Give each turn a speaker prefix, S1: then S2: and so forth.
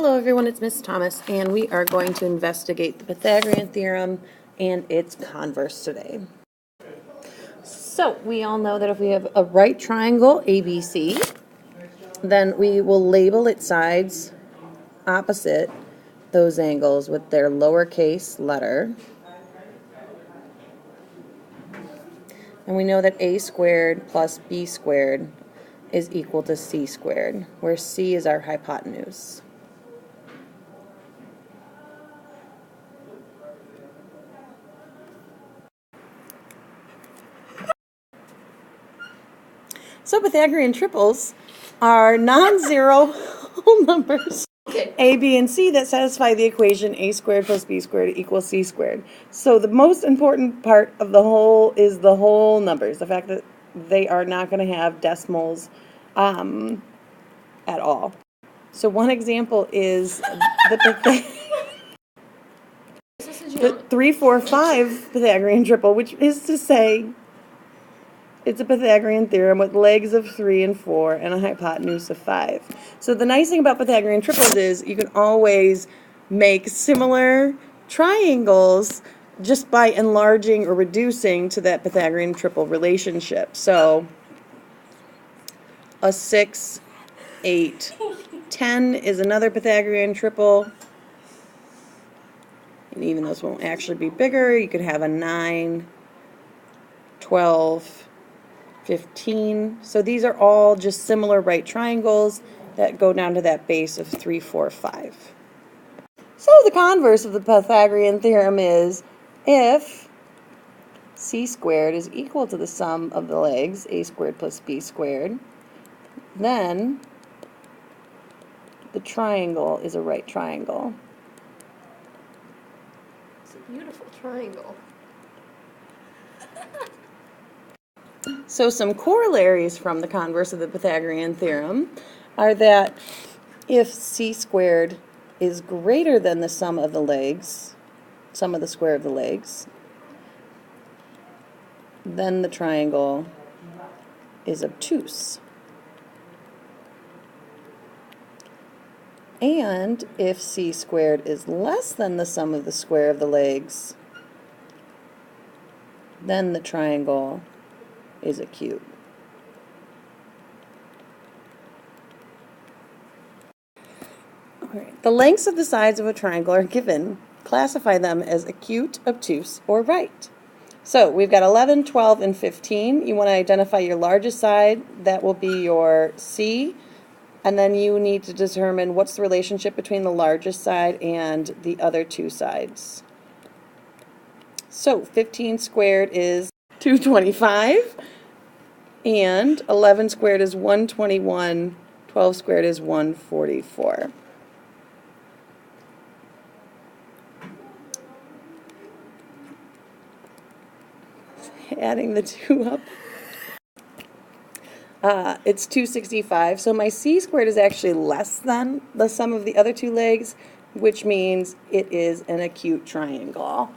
S1: Hello everyone, it's Miss Thomas, and we are going to investigate the Pythagorean theorem and its converse today. So, we all know that if we have a right triangle, ABC, then we will label its sides opposite those angles with their lowercase letter. And we know that a squared plus b squared is equal to c squared, where c is our hypotenuse. So Pythagorean triples are non-zero whole numbers, a, b, and c, that satisfy the equation a squared plus b squared equals c squared. So the most important part of the whole is the whole numbers, the fact that they are not going to have decimals at all. So one example is the 3, 4, 5 Pythagorean triple, which is to say it's a Pythagorean theorem with legs of 3 and 4 and a hypotenuse of 5. So the nice thing about Pythagorean triples is you can always make similar triangles just by enlarging or reducing to that Pythagorean triple relationship. So a 6, 8, 10 is another Pythagorean triple. And even though this won't actually be bigger, you could have a 9, 12, 15. So these are all just similar right triangles that go down to that base of 3, 4, 5. So the converse of the Pythagorean theorem is if c squared is equal to the sum of the legs, a squared plus b squared, then the triangle is a right triangle.
S2: It's a beautiful triangle.
S1: So some corollaries from the converse of the Pythagorean theorem are that if c squared is greater than the sum of the legs, sum of the square of the legs, then the triangle is obtuse. And if c squared is less than the sum of the square of the legs, then the triangle is acute. Alright, the lengths of the sides of a triangle are given. Classify them as acute, obtuse, or right. So we've got 11, 12, and 15. You want to identify your largest side. That will be your C. And then you need to determine what's the relationship between the largest side and the other two sides. So 15 squared is 225. And 11 squared is 121, 12 squared is 144. Adding the 2 up, it's 265. So my c squared is actually less than the sum of the other two legs, which means it is an acute triangle.